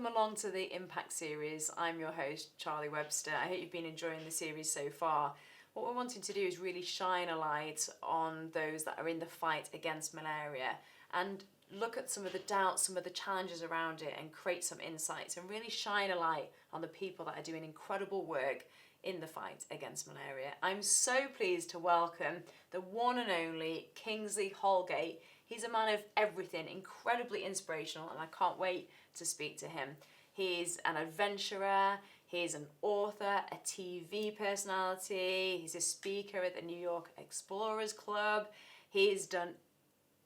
Welcome along to the Impact series. I'm your host, Charlie Webster. I hope you've been enjoying the series so far. What we're wanting to do is really shine a light on those that are in the fight against malaria and look at some of the doubts, some of the challenges around it, and create some insights and really shine a light on the people that are doing incredible work in the fight against malaria. I'm so pleased to welcome the one and only Kingsley Holgate. He's a man of everything, incredibly inspirational, and I can't wait to speak to him. He's an adventurer, he's an author, a TV personality, he's a speaker at the New York Explorers Club. He's done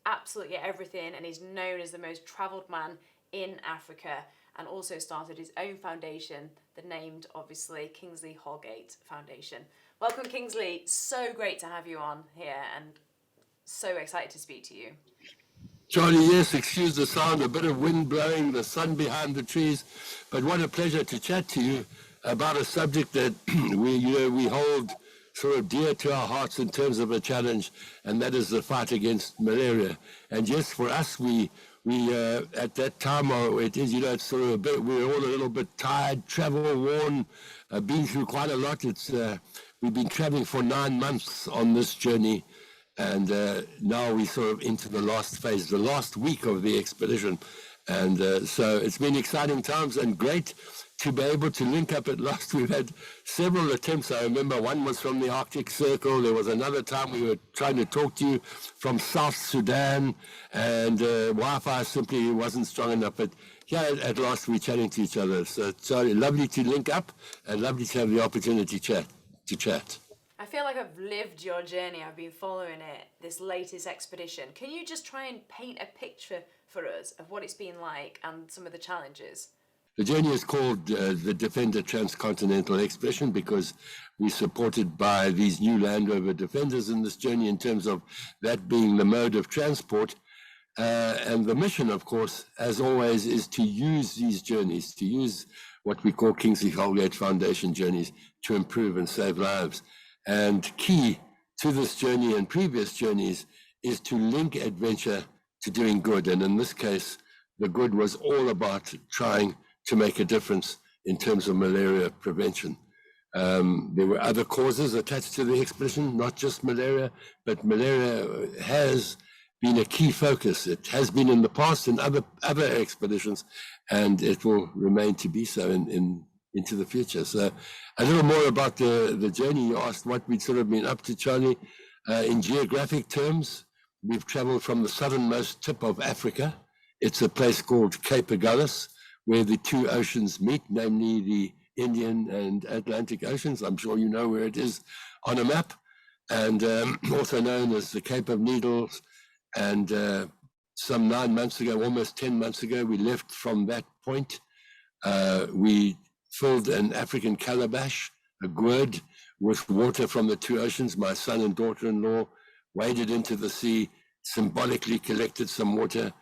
absolutely everything, and he's known as the most travelled man in Africa, and also started his own foundation, the named, obviously, Kingsley Holgate Foundation. Welcome, Kingsley. So great to have you on here, and so excited to speak to you. Charlie, yes, excuse the sound, a bit of wind blowing, the sun behind the trees, but what a pleasure to chat to you about a subject that we hold sort of dear to our hearts in terms of a challenge, and that is the fight against malaria. And yes, for us, we at that time, it is, it's sort of a bit, we're all a little bit tired, travel worn, been through quite a lot. We've been traveling for 9 months on this journey. And now we're sort of into the last phase, the last week of the expedition. And so it's been exciting times and great to be able to link up at last. We've had several attempts. I remember one was from the Arctic Circle. There was another time we were trying to talk to you from South Sudan, and Wi-Fi simply wasn't strong enough. But here at last we're chatting to each other. So Charlie, lovely to link up and lovely to have the opportunity to chat. I feel like I've lived your journey. I've been following it, this latest expedition. Can you just try and paint a picture for us of what it's been like and some of the challenges? The journey is called the Defender Transcontinental Expedition because we're supported by these new Land Rover Defenders in this journey in terms of that being the mode of transport. And the mission, of course, as always, is to use these journeys, to use what we call Kingsley Holgate Foundation journeys to improve and save lives. And key to this journey and previous journeys is to link adventure to doing good. And in this case, the good was all about trying to make a difference in terms of malaria prevention. There were other causes attached to the expedition, not just malaria, but malaria has been a key focus. It has been in the past in other expeditions, and it will remain to be so into the future. So a little more about the journey. You asked what we'd sort of been up to, Charlie. In geographic terms, we've traveled from the southernmost tip of Africa. It's a place called Cape Agulhas, where the two oceans meet, namely the Indian and Atlantic Oceans. I'm sure you know where it is on a map, and also known as the Cape of Needles. And some 9 months ago, almost 10 months ago, we left from that point. We filled an African calabash, a gourd, with water from the two oceans. My son and daughter-in-law waded into the sea, symbolically collected some water.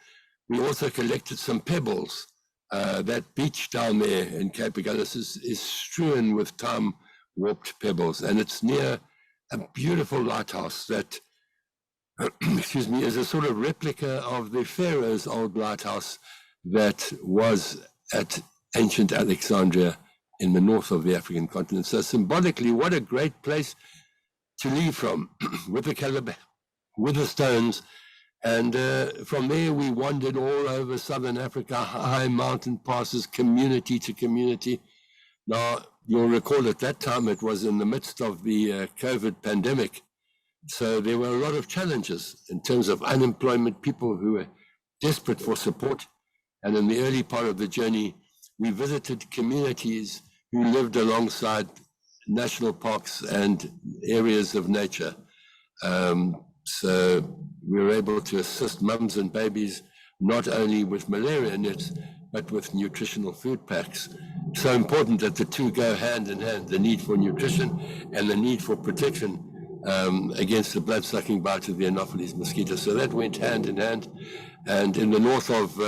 We also collected some pebbles. That beach down there in Cape Agulhas is strewn with time-warped pebbles, and it's near a beautiful lighthouse that, excuse me, is a sort of replica of the Pharaoh's old lighthouse that was at ancient Alexandria in the north of the African continent. So symbolically, what a great place to leave from with the calabash, with the stones. And from there, we wandered all over southern Africa, high mountain passes, community to community. Now, you'll recall at that time, it was in the midst of the COVID pandemic. So there were a lot of challenges in terms of unemployment, people who were desperate for support. And in the early part of the journey, we visited communities who lived alongside national parks and areas of nature. So we were able to assist mums and babies not only with malaria nets, but with nutritional food packs. So important that the two go hand in hand, the need for nutrition and the need for protection against the blood-sucking bite of the Anopheles mosquito. So that went hand in hand. And in the north of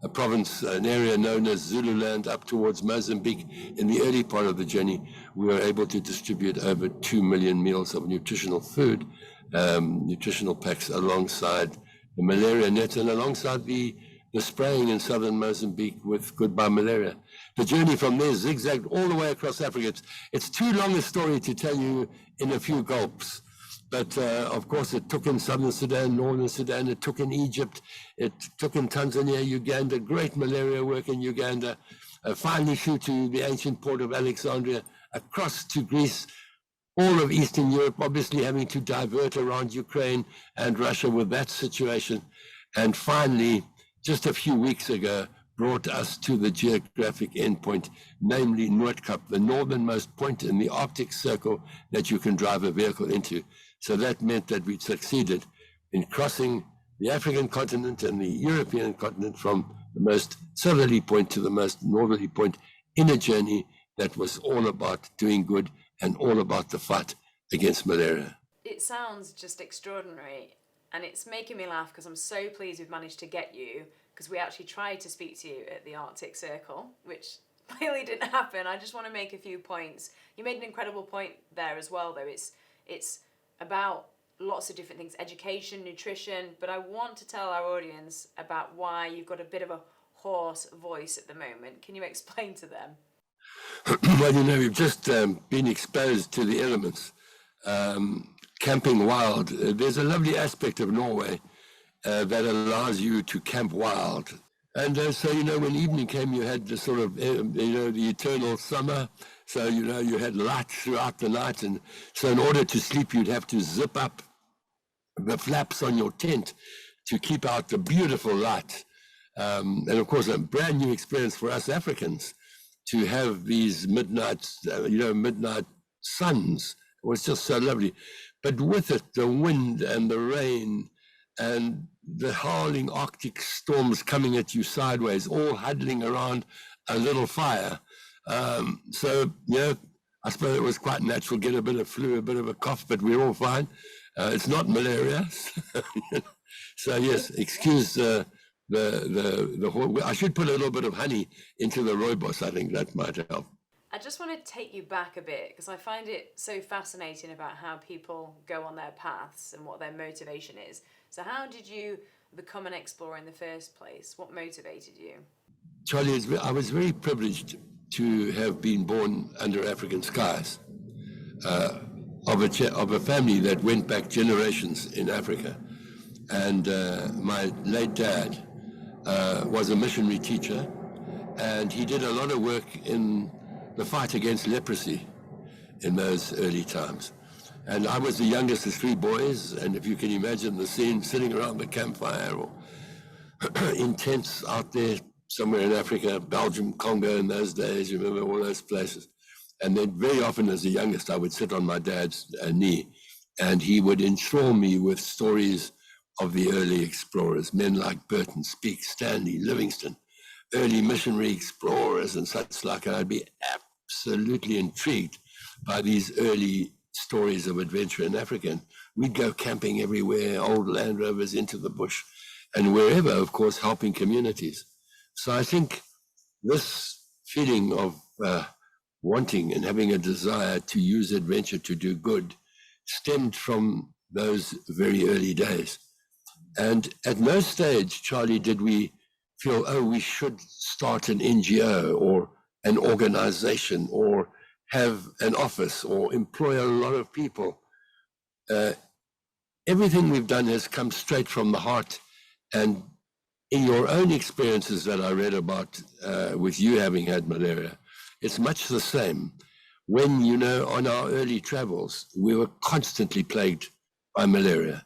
a province, an area known as Zululand, up towards Mozambique, in the early part of the journey, we were able to distribute over 2 million meals of nutritional food, nutritional packs alongside the malaria net and alongside the the spraying in southern Mozambique with goodbye malaria. The journey from there zigzagged all the way across Africa. It's too long a story to tell you in a few gulps. But of course, it took in southern Sudan, northern Sudan, it took in Egypt, it took in Tanzania, Uganda, great malaria work in Uganda, finally through to the ancient port of Alexandria, across to Greece, all of Eastern Europe, obviously having to divert around Ukraine and Russia with that situation. And finally, just a few weeks ago, brought us to the geographic endpoint, namely Noordkap, the northernmost point in the Arctic Circle that you can drive a vehicle into. So that meant that we'd succeeded in crossing the African continent and the European continent from the most southerly point to the most northerly point in a journey that was all about doing good and all about the fight against malaria. It sounds just extraordinary, and it's making me laugh because I'm so pleased we've managed to get you, because we actually tried to speak to you at the Arctic Circle, which clearly didn't happen. I just want to make a few points. You made an incredible point there as well, though. It's about lots of different things, education, nutrition, but I want to tell our audience about why you've got a bit of a hoarse voice at the moment. Can you explain to them? Well, we've just been exposed to the elements. Camping wild. There's a lovely aspect of Norway that allows you to camp wild. And so, when evening came, you had the sort of, the eternal summer. So, you had light throughout the night. And so in order to sleep, you'd have to zip up the flaps on your tent to keep out the beautiful light. And of course, a brand new experience for us Africans to have these midnight suns. It was just so lovely. But with it, the wind and the rain and the howling Arctic storms coming at you sideways, all huddling around a little fire. So, I suppose it was quite natural, get a bit of flu, a bit of a cough, but we're all fine. It's not malaria. So yes, excuse the whole, I should put a little bit of honey into the rooibos. I think that might help. I just want to take you back a bit, because I find it so fascinating about how people go on their paths and what their motivation is. So how did you become an explorer in the first place? What motivated you? Charlie, I was very privileged to have been born under African skies, of a family that went back generations in Africa. And my late dad was a missionary teacher, and he did a lot of work in the fight against leprosy in those early times. And I was the youngest of three boys, and if you can imagine the scene, sitting around the campfire or in tents out there somewhere in Africa, Belgium, Congo in those days, you remember all those places. And then very often as the youngest, I would sit on my dad's knee, and he would enthrall me with stories of the early explorers, men like Burton, Speke, Stanley, Livingstone, early missionary explorers and such like. And I'd be absolutely intrigued by these early stories of adventure in Africa. And we'd go camping everywhere, old Land Rovers into the bush, and wherever, of course, helping communities. So I think this feeling of wanting and having a desire to use adventure to do good stemmed from those very early days. And at no stage, Charlie, did we feel, we should start an NGO or an organization or have an office or employ a lot of people. Everything we've done has come straight from the heart. And in your own experiences that I read about with you having had malaria, it's much the same. When, on our early travels, we were constantly plagued by malaria.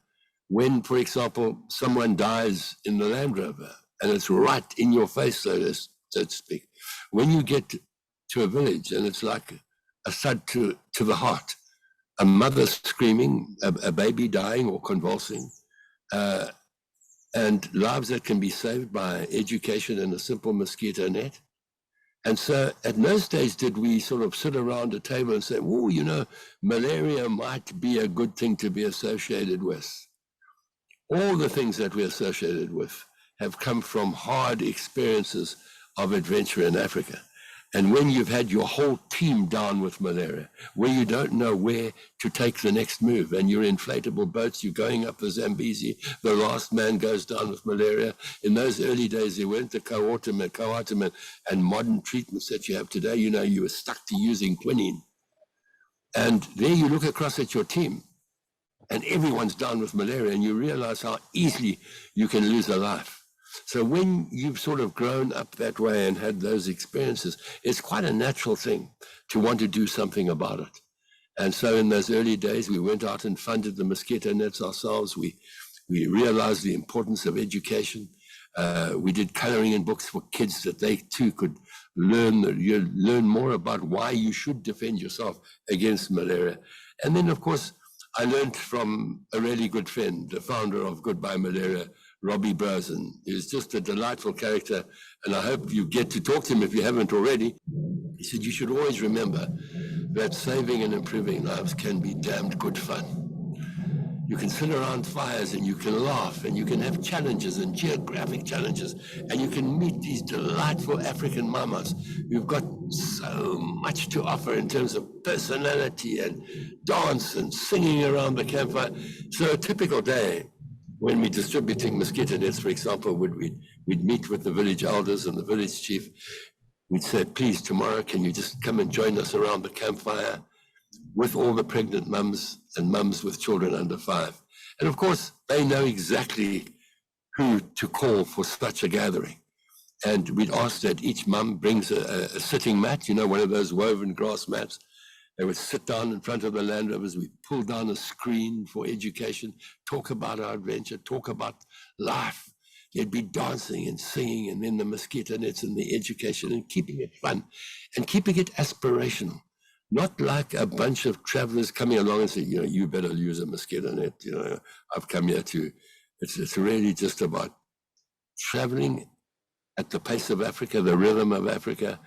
When, for example, someone dies in the Land Rover, and it's right in your face, so to speak. When you get to a village, and it's like a thud to the heart, a mother screaming, a baby dying or convulsing, and lives that can be saved by education and a simple mosquito net. And so at no stage did we sort of sit around a table and say, malaria might be a good thing to be associated with. All the things that we're associated with have come from hard experiences of adventure in Africa. And when you've had your whole team down with malaria, where you don't know where to take the next move, and your inflatable boats, you're going up the Zambezi, the last man goes down with malaria. In those early days, there weren't the coartem and modern treatments that you have today. You know, you were stuck to using quinine. And there you look across at your team, and everyone's down with malaria, and you realize how easily you can lose a life. So when you've sort of grown up that way and had those experiences, it's quite a natural thing to want to do something about it. And so in those early days, we went out and funded the mosquito nets ourselves. We realized the importance of education. We did coloring in books for kids that they too could learn more about why you should defend yourself against malaria. And then, of course, I learned from a really good friend, the founder of Goodbye Malaria, Robbie Brosen. He's just a delightful character, and I hope you get to talk to him if you haven't already. He said, you should always remember that saving and improving lives can be damned good fun. You can sit around fires and you can laugh and you can have challenges and geographic challenges, and you can meet these delightful African mamas who've got so much to offer in terms of personality and dance and singing around the campfire. So a typical day when we're distributing mosquito nets, for example, we'd meet with the village elders and the village chief. We'd say, please, tomorrow, can you just come and join us around the campfire with all the pregnant mums and mums with children under 5. And of course, they know exactly who to call for such a gathering. And we'd ask that each mum brings a sitting mat, you know, one of those woven grass mats. They would sit down in front of the Land Rovers. We'd pull down a screen for education, talk about our adventure, talk about life. They'd be dancing and singing, and then the mosquito nets and the education, and keeping it fun and keeping it aspirational. Not like a bunch of travelers coming along and saying, you know, you better use a mosquito net. You know, I've come here to, it's really just about traveling at the pace of Africa, the rhythm of Africa,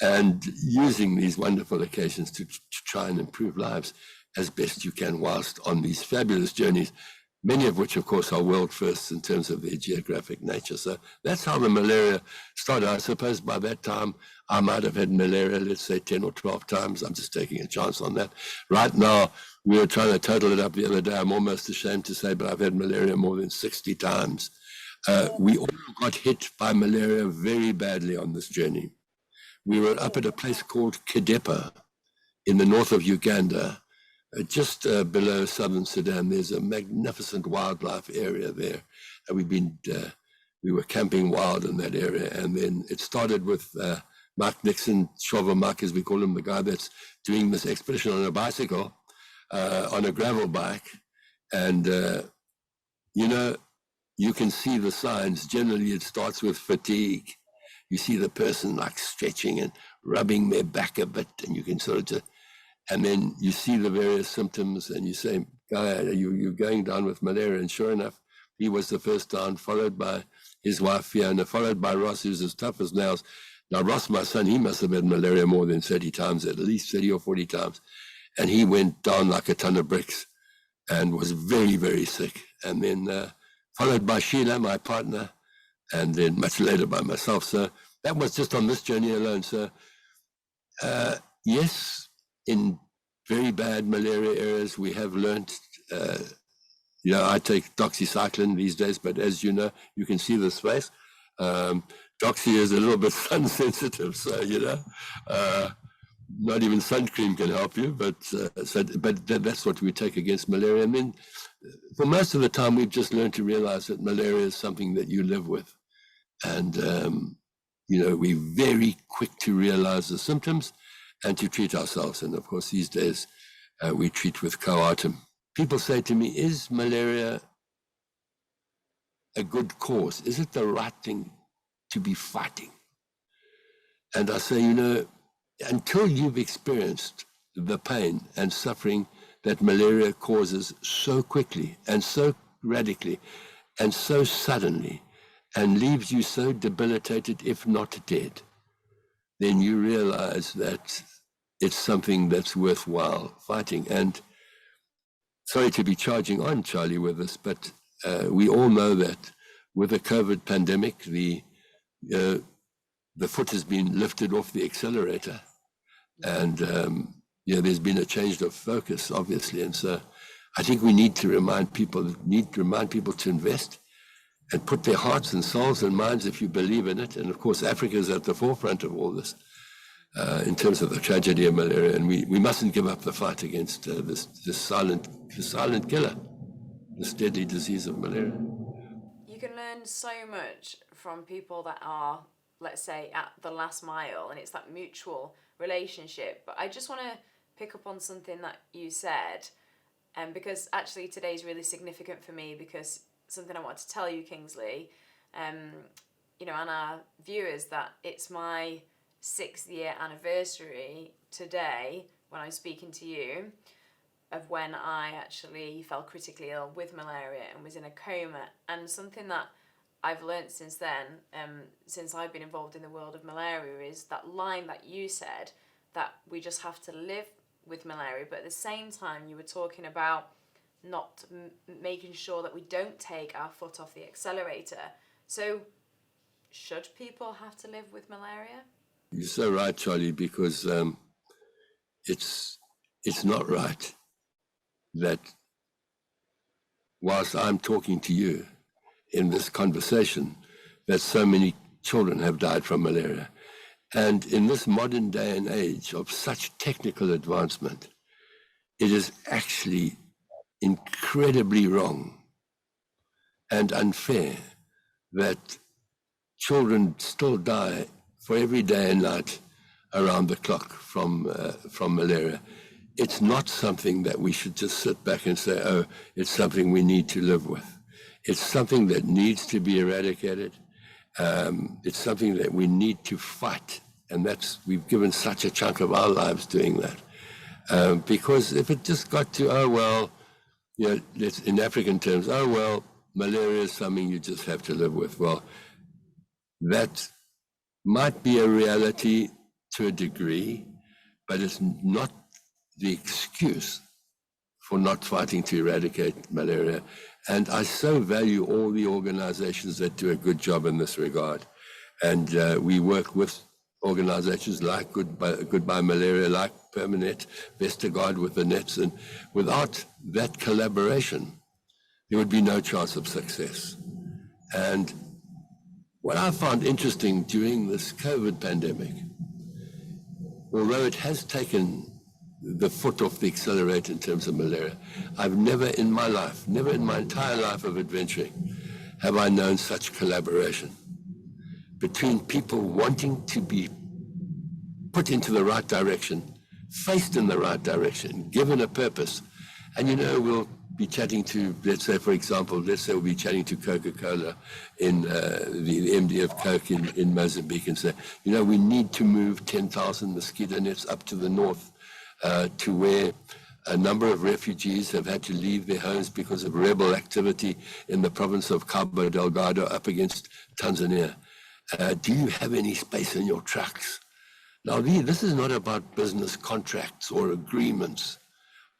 and using these wonderful occasions to try and improve lives as best you can whilst on these fabulous journeys, many of which, of course, are world firsts in terms of their geographic nature. So that's how the malaria started. I suppose by that time, I might have had malaria, let's say 10 or 12 times. I'm just taking a chance on that. Right now, we were trying to total it up the other day. I'm almost ashamed to say, but I've had malaria more than 60 times. We all got hit by malaria very badly on this journey. We were up at a place called Kidepa in the north of Uganda, just below southern Sudan. There's a magnificent wildlife area there. And we were camping wild in that area. And then it started with Mark Nixon, Shovel Mark, as we call him, the guy that's doing this expedition on a bicycle, on a gravel bike. And, you know, you can see the signs. Generally, it starts with fatigue. You see the person like stretching and rubbing their back a bit, and you can sort of just, and then you see the various symptoms, and you say, you're going down with malaria. And sure enough, he was the first down, followed by his wife, Fiona, followed by Ross, who's as tough as nails. Now, Ross, my son, he must have had malaria more than 30 times, at least 30 or 40 times. And he went down like a ton of bricks and was very, very sick. And then followed by Sheila, my partner, and then much later by myself. So that was just on this journey alone. So yes, in very bad malaria areas, we have learned, you know, I take doxycycline these days, but as you know, you can see this face. Doxy is a little bit sun sensitive, so, you know, not even sun cream can help you, but that's what we take against malaria. And then for most of the time, we've just learned to realize that malaria is something that you live with. And, you know, we're very quick to realize the symptoms and to treat ourselves. And of course, these days, we treat with coartem. People say to me, is malaria a good cause? Is it the right thing to be fighting? And I say, you know, until you've experienced the pain and suffering that malaria causes so quickly and so radically and so suddenly, and leaves you so debilitated, if not dead, then you realize that it's something that's worthwhile fighting. And sorry to be charging on, Charlie, with this, but we all know that with the COVID pandemic, the the foot has been lifted off the accelerator, and there's been a change of focus, obviously. And so I think we need to remind people to invest and put their hearts and souls and minds, if you believe in it. And of course, Africa is at the forefront of all this in terms of the tragedy of malaria. And we mustn't give up the fight against this silent killer, this deadly disease of malaria. You can learn so much from people that are, let's say, at the last mile, and it's that mutual relationship. But I just want to pick up on something that you said, because actually today is really significant for me, because something I want to tell you, Kingsley, and our viewers, that it's my 6th-year anniversary today when I'm speaking to you of when I actually fell critically ill with malaria and was in a coma. And something that I've learned since then, since I've been involved in the world of malaria, is that line that you said, that we just have to live with malaria. But at the same time, you were talking about not making sure that we don't take our foot off the accelerator. So should people have to live with malaria? You're so right, Charlie, because it's not right that whilst I'm talking to you in this conversation, that so many children have died from malaria. And in this modern day and age of such technical advancement, it is actually incredibly wrong and unfair that children still die for every day and night around the clock from malaria. It's not something that we should just sit back and say, oh, it's something we need to live with. It's something that needs to be eradicated. It's something that we need to fight. And we've given such a chunk of our lives doing that. Because if it just got to, in African terms, malaria is something you just have to live with. Well, that might be a reality to a degree, but it's not the excuse for not fighting to eradicate malaria. And I so value all the organizations that do a good job in this regard. And we work with organizations like Goodbye Malaria, like Permanet, Vestergaard with the nets. And without that collaboration, there would be no chance of success. And what I found interesting during this COVID pandemic, although it has taken the foot off the accelerator in terms of malaria, I've never in my entire life of adventuring, have I known such collaboration between people wanting to be put into the right direction, faced in the right direction, given a purpose. And we'll be chatting to, let's say we'll be chatting to Coca-Cola in the MD of Coke in Mozambique and say, we need to move 10,000 mosquito nets up to the north to where a number of refugees have had to leave their homes because of rebel activity in the province of Cabo Delgado up against Tanzania. Do you have any space in your trucks? Now, this is not about business contracts or agreements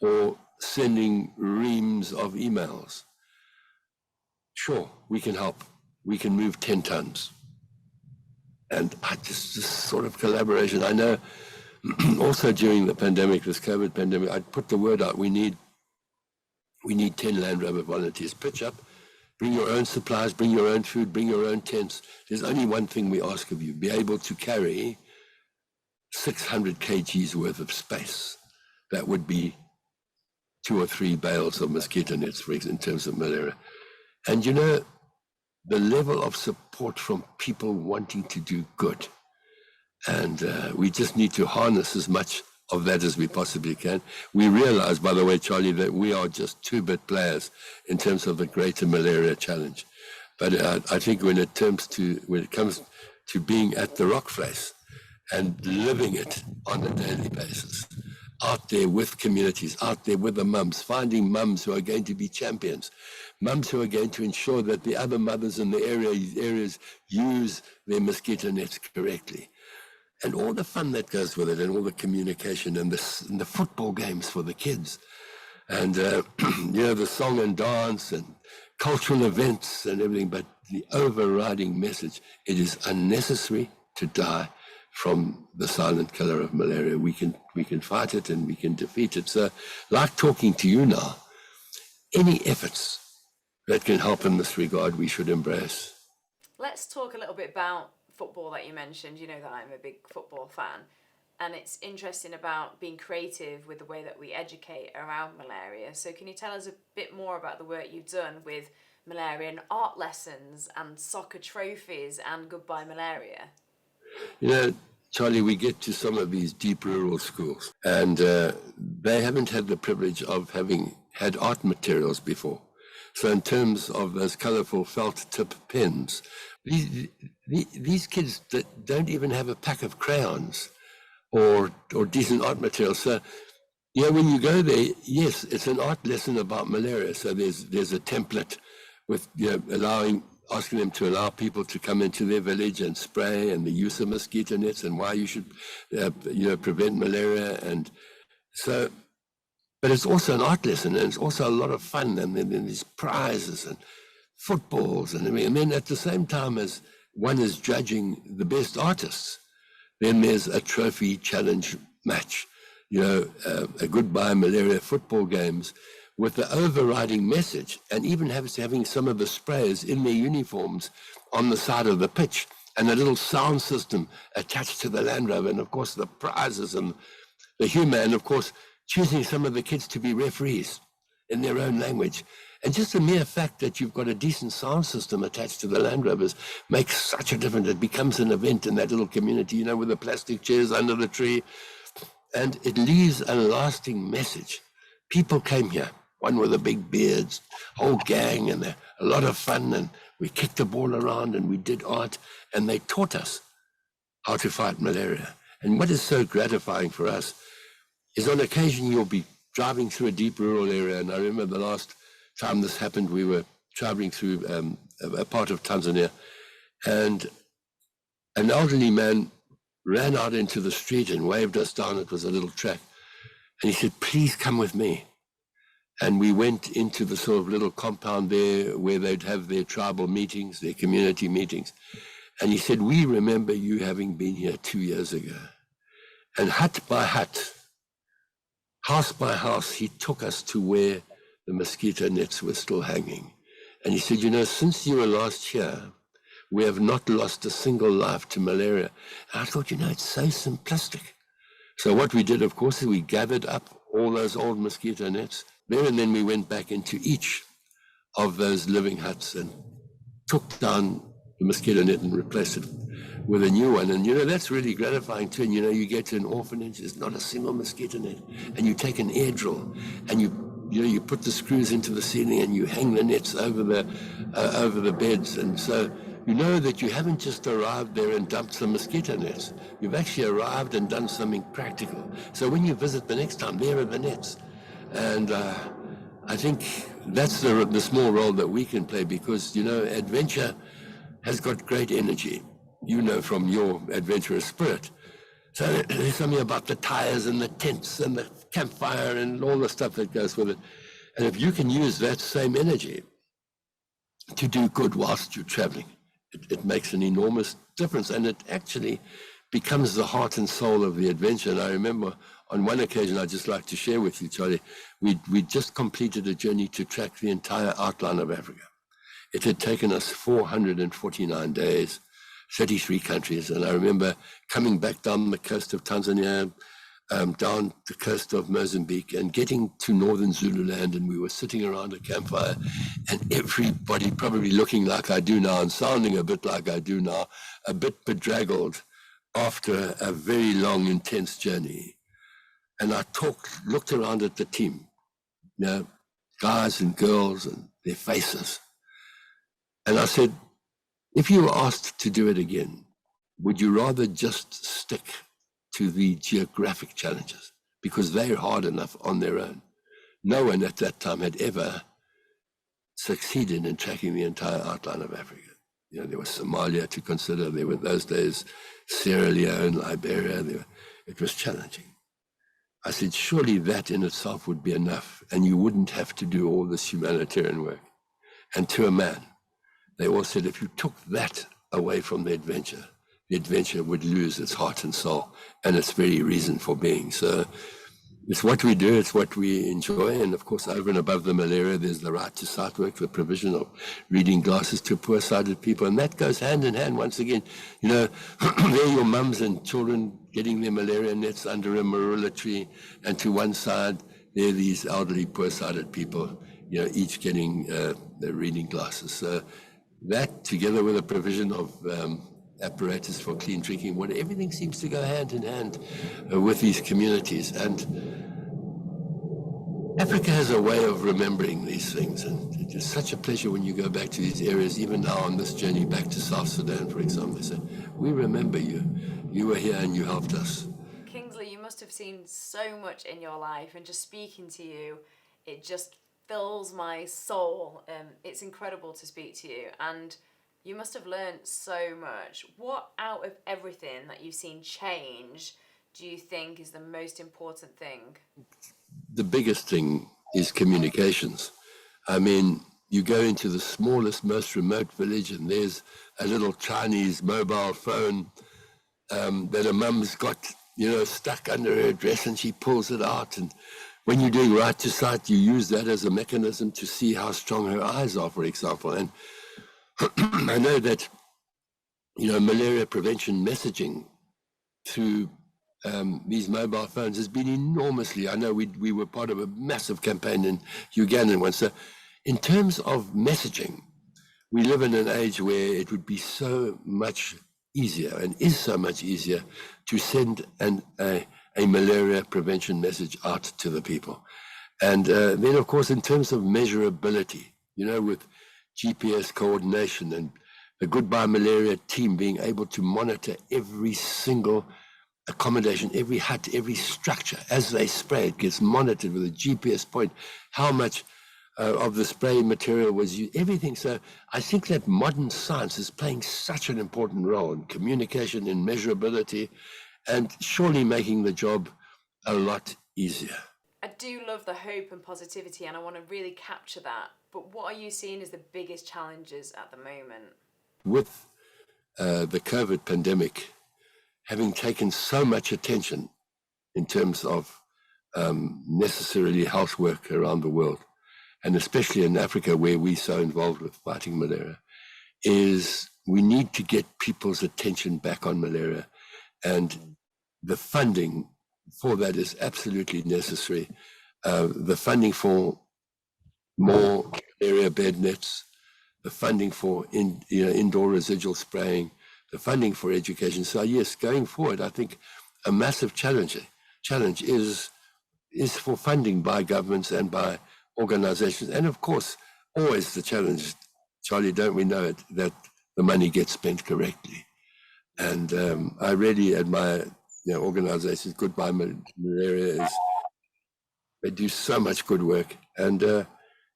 or sending reams of emails. Sure, we can help. We can move 10 tons. And this sort of collaboration. I know also during the pandemic, this COVID pandemic, I'd put the word out, we need 10 Land Rover volunteers. Pitch up, bring your own supplies, bring your own food, bring your own tents. There's only one thing we ask of you, be able to carry 600 kgs worth of space. That would be 2 or 3 bales of mosquito nets, for example, in terms of malaria. And the level of support from people wanting to do good. And we just need to harness as much of that as we possibly can. We realize, by the way, Charlie, that we are just 2-bit players in terms of the greater malaria challenge. But I think when it comes to being at the rock face and living it on a daily basis, out there with communities, out there with the mums, finding mums who are going to be champions, mums who are going to ensure that the other mothers in the areas use their mosquito nets correctly. And all the fun that goes with it, and all the communication, and the football games for the kids, and the song and dance and cultural events and everything. But the overriding message, it is unnecessary, to die from the silent killer of malaria. We can fight it and we can defeat it. So, like talking to you now, any efforts that can help in this regard, we should embrace. Let's talk a little bit about football that you mentioned. You know that I'm a big football fan. And it's interesting about being creative with the way that we educate around malaria. So can you tell us a bit more about the work you've done with malaria and art lessons and soccer trophies and Goodbye Malaria? You know, Charlie, we get to some of these deep rural schools and they haven't had the privilege of having had art materials before. So in terms of those colorful felt tip pens, these kids don't even have a pack of crayons or decent art material. So, yeah, when you go there, yes, it's an art lesson about malaria. So there's a template with, you know, asking them to allow people to come into their village and spray, and the use of mosquito nets and why you should, prevent malaria. And so, but it's also an art lesson, and it's also a lot of fun. And then there's prizes and footballs, and then at the same time as one is judging the best artists, then there's a trophy challenge match, a Goodbye Malaria football games with the overriding message, and even having some of the sprayers in their uniforms on the side of the pitch, and a little sound system attached to the Land Rover, and of course the prizes and the humor, and of course choosing some of the kids to be referees in their own language. And just the mere fact that you've got a decent sound system attached to the Land Rovers makes such a difference. It becomes an event in that little community, with the plastic chairs under the tree. And it leaves a lasting message. People came here, one with the big beards, whole gang, and a lot of fun. And we kicked the ball around and we did art. And they taught us how to fight malaria. And what is so gratifying for us is on occasion you'll be driving through a deep rural area. And I remember the last time this happened, we were traveling through a part of Tanzania, and an elderly man ran out into the street and waved us down. It was a little track, and he said, "Please come with me." And we went into the sort of little compound there where they'd have their tribal meetings, their community meetings. And he said, "We remember you having been here 2 years ago." And hut by hut, house by house, he took us to where the mosquito nets were still hanging. And he said, "Since you were last here, we have not lost a single life to malaria." And I thought, it's so simplistic. So what we did, of course, is we gathered up all those old mosquito nets there, and then we went back into each of those living huts and took down the mosquito net and replaced it with a new one. And, that's really gratifying too. And, you get to an orphanage, there's not a single mosquito net. And you take an air drill and you put the screws into the ceiling and you hang the nets over the beds. And so that you haven't just arrived there and dumped some mosquito nets. You've actually arrived and done something practical. So when you visit the next time, there are the nets. And I think that's the small role that we can play, because, adventure has got great energy, from your adventurous spirit. So there's something about the tires and the tents and the campfire and all the stuff that goes with it. And if you can use that same energy to do good whilst you're traveling, it makes an enormous difference. And it actually becomes the heart and soul of the adventure. And I remember on one occasion, I'd just like to share with you, Charlie, we just completed a journey to track the entire outline of Africa. It had taken us 449 days, 33 countries. And I remember coming back down the coast of Tanzania, down the coast of Mozambique, and getting to northern Zululand, and we were sitting around a campfire, and everybody probably looking like I do now and sounding a bit like I do now, a bit bedraggled after a very long, intense journey. And I looked around at the team, guys and girls and their faces. And I said, if you were asked to do it again, would you rather just stick to the geographic challenges? Because they're hard enough on their own. No one at that time had ever succeeded in tracking the entire outline of Africa. There was Somalia to consider. There were those days Sierra Leone, Liberia. It was challenging. I said, surely that in itself would be enough, and you wouldn't have to do all this humanitarian work. And to a man, they all said, if you took that away from the adventure, the adventure would lose its heart and soul and its very reason for being. So it's what we do, it's what we enjoy. And of course, over and above the malaria, there's the right to sight work, the provision of reading glasses to poor-sighted people. And that goes hand in hand once again. You know, there are your mums and children getting their malaria nets under a marula tree. And to one side, there are these elderly poor-sighted people, you know, each getting their reading glasses. So that, together with the provision of apparatus for clean drinking water, everything seems to go hand in hand with these communities. And Africa has a way of remembering these things, and it is such a pleasure when you go back to these areas, even now on this journey back to South Sudan, for example. They say, we remember you. You were here and you helped us. Kingsley, you must have seen so much in your life, and just speaking to you, it just fills my soul. It's incredible to speak to you, and you must have learned so much. What out of everything that you've seen change do you think is the most important thing? The biggest thing is communications. I mean, you go into the smallest, most remote village, and there's a little Chinese mobile phone that a mum's got, you know, stuck under her dress, and she pulls it out. And when you're doing right to sight, you use that as a mechanism to see how strong her eyes are, for example. And I know that, you know, malaria prevention messaging through these mobile phones has been enormously. I know we were part of a massive campaign in Uganda once. So in terms of messaging, we live in an age where it would be so much easier, and is so much easier, to send a malaria prevention message out to the people. And then, of course, in terms of measurability, you know, with GPS coordination and the Goodbye Malaria team being able to monitor every single accommodation, every hut, every structure. As they spray, it gets monitored with a GPS point, how much of the spray material was used, everything. So I think that modern science is playing such an important role in communication, in measurability, and surely making the job a lot easier. I do love the hope and positivity, and I want to really capture that. But what are you seeing as the biggest challenges at the moment? With the COVID pandemic having taken so much attention in terms of necessarily health work around the world, and especially in Africa where we're so involved with fighting malaria, is we need to get people's attention back on malaria, and the funding for that is absolutely necessary. The funding for more malaria bed nets, the funding for indoor residual spraying, the funding for education. So yes, going forward, I think a massive challenge is for funding by governments and by organizations. And of course, always the challenge, Charlie, don't we know it, that the money gets spent correctly. And I really admire, you know, organizations. Goodbye Malaria they do so much good work. And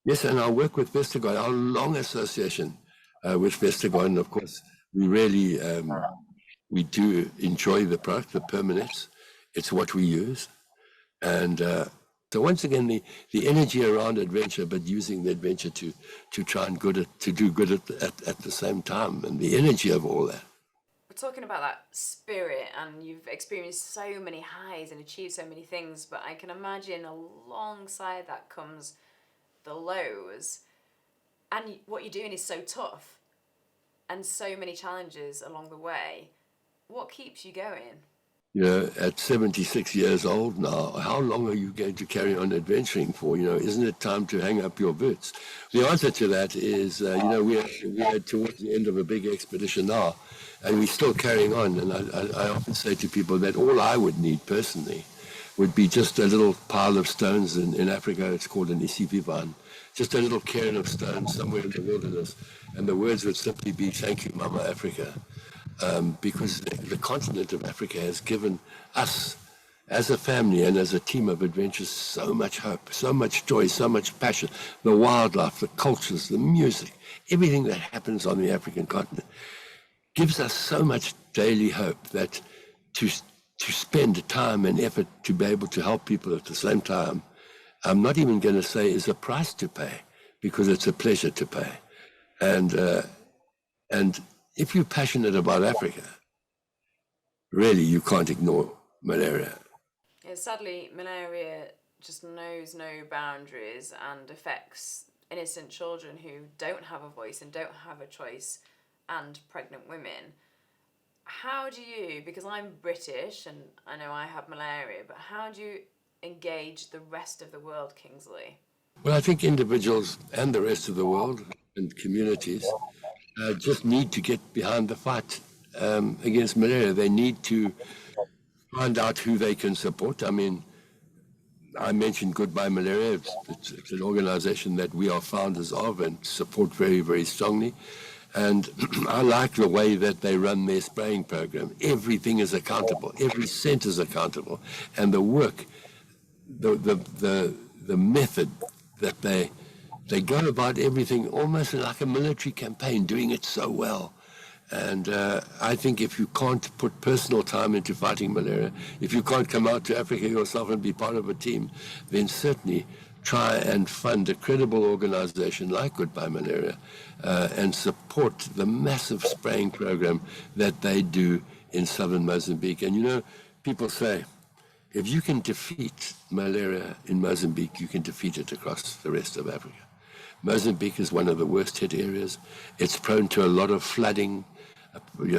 yes, and our work with Vestergaard, our long association with Vestergaard, and of course, we really, we do enjoy the product, the permanents. It's what we use. And so once again, the energy around adventure, but using the adventure to try and do good at the same time, and the energy of all that. We're talking about that spirit, and you've experienced so many highs and achieved so many things, but I can imagine alongside that comes the lows. And what you're doing is so tough, and so many challenges along the way. What keeps you going? You know, at 76 years old now, how long are you going to carry on adventuring for? You know, isn't it time to hang up your boots? The answer to that is, you know, we are towards the end of a big expedition now, and we're still carrying on. And I often say to people that all I would need personally would be just a little pile of stones in Africa. It's called an E04, just a little cairn of stones somewhere in the wilderness. And the words would simply be, thank you, Mama Africa. Because the continent of Africa has given us, as a family and as a team of adventurers, so much hope, so much joy, so much passion. The wildlife, the cultures, the music, everything that happens on the African continent gives us so much daily hope that to spend time and effort to be able to help people at the same time, I'm not even going to say is a price to pay, because it's a pleasure to pay. And if you're passionate about Africa, really you can't ignore malaria. Yeah, sadly, malaria just knows no boundaries and affects innocent children who don't have a voice and don't have a choice, and pregnant women. How do you, because I'm British and I know I have malaria, but how do you engage the rest of the world, Kingsley? Well, I think individuals and the rest of the world and communities just need to get behind the fight against malaria. They need to find out who they can support. I mean, I mentioned Goodbye Malaria. It's an organization that we are founders of and support very, very strongly. And I like the way that they run their spraying program. Everything is accountable. Every cent is accountable. And the work, the method that they go about everything almost like a military campaign, doing it so well. And I think if you can't put personal time into fighting malaria, if you can't come out to Africa yourself and be part of a team, then certainly try and fund a credible organization like Goodbye Malaria and support the massive spraying program that they do in southern Mozambique. And you know, people say, if you can defeat malaria in Mozambique, you can defeat it across the rest of Africa. Mozambique is one of the worst hit areas. It's prone to a lot of flooding,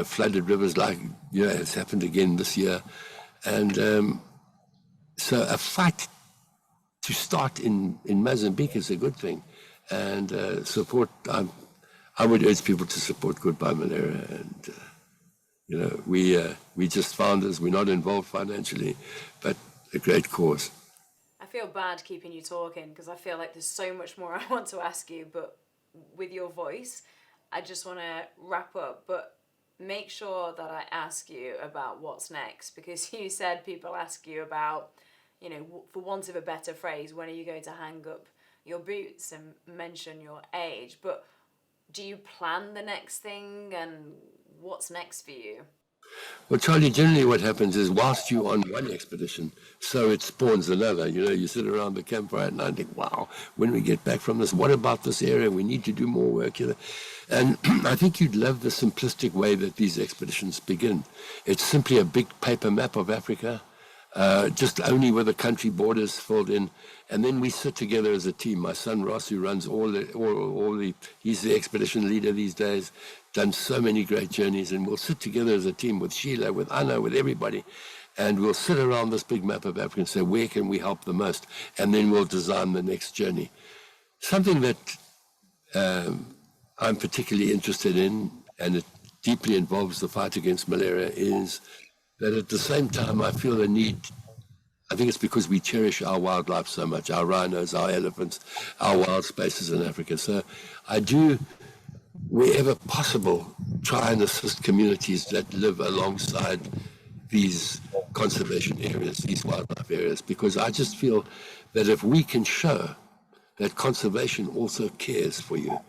flooded rivers like, it's happened again this year. And so a fight to start in Mozambique is a good thing. And I would urge people to support Goodbye Malaria. And, we just founders, we're not involved financially, but a great cause. I feel bad keeping you talking because I feel like there's so much more I want to ask you, but with your voice, I just want to wrap up. But make sure that I ask you about what's next, because you said people ask you about, for want of a better phrase, when are you going to hang up your boots and mention your age? But do you plan the next thing, and what's next for you? Well, Charlie, generally what happens is whilst you're on one expedition, so it spawns another. You sit around the campfire at night and think, wow, when we get back from this, what about this area? We need to do more work here. And I think you'd love the simplistic way that these expeditions begin. It's simply a big paper map of Africa, just only with the country borders filled in. And then we sit together as a team. My son Ross, who runs he's the expedition leader these days, done so many great journeys, and we'll sit together as a team with Sheila, with Anna, with everybody, and we'll sit around this big map of Africa and say, where can we help the most? And then we'll design the next journey. Something that I'm particularly interested in, and it deeply involves the fight against malaria, is that at the same time I feel a need. I think it's because we cherish our wildlife so much, our rhinos, our elephants, our wild spaces in Africa. So I do, wherever possible, try and assist communities that live alongside these conservation areas, these wildlife areas, because I just feel that if we can show that conservation also cares for you,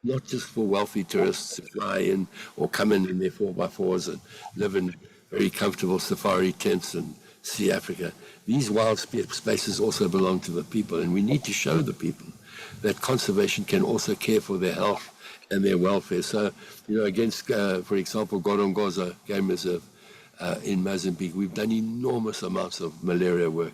not just for wealthy tourists to fly in or come in their 4x4s and live in very comfortable safari tents and see Africa. These wild spaces also belong to the people, and we need to show the people that conservation can also care for their health and their welfare. So, against, for example, Gorongosa Game Reserve in Mozambique, we've done enormous amounts of malaria work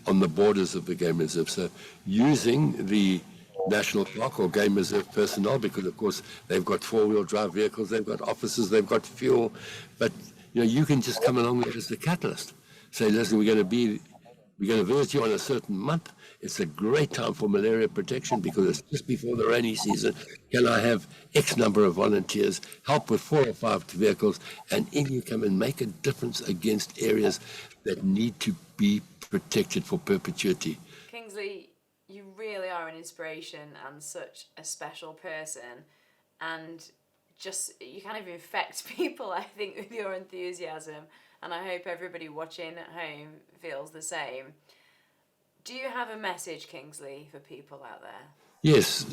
on the borders of the game reserve. So using the National Park or Game Reserve personnel, because of course they've got four-wheel drive vehicles, they've got officers, they've got fuel, but you can just come along there as the catalyst. Say, listen, we're going to visit you on a certain month. It's a great time for malaria protection because it's just before the rainy season. Can I have X number of volunteers, help with 4 or 5 vehicles, and in you come and make a difference against areas that need to be protected for perpetuity. Kingsley, you really are an inspiration and such a special person, and you kind of infect people, I think, with your enthusiasm, and I hope everybody watching at home feels the same. Do you have a message, Kingsley, for people out there? Yes,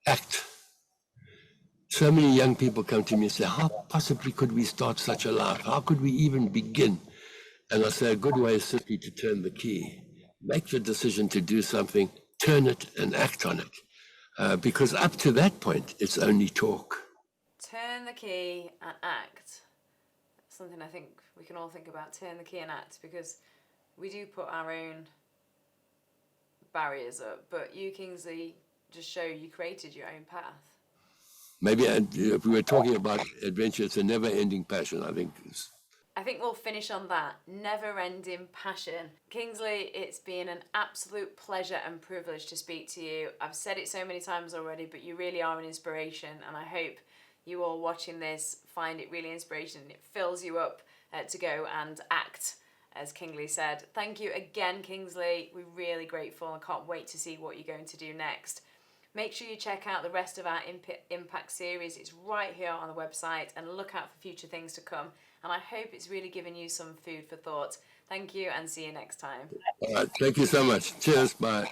act. So many young people come to me and say, how possibly could we start such a life? How could we even begin? And I say, a good way is simply to turn the key. Make the decision to do something, turn it and act on it. Because up to that point, it's only talk. Turn the key and act. It's something I think we can all think about, turn the key and act, because we do put our own barriers up, but you, Kingsley, just show you created your own path. Maybe if we were talking about adventure, it's a never-ending passion, I think. I think we'll finish on that never-ending passion. Kingsley, it's been an absolute pleasure and privilege to speak to you. I've said it so many times already, but you really are an inspiration, and I hope you all watching this find it really inspirational. It fills you up to go and act, as Kingsley said. Thank you again, Kingsley. We're really grateful and can't wait to see what you're going to do next. Make sure you check out the rest of our Impact series. It's right here on the website, and look out for future things to come. And I hope it's really given you some food for thought. Thank you, and see you next time. All right. Thank you so much. Cheers. Bye.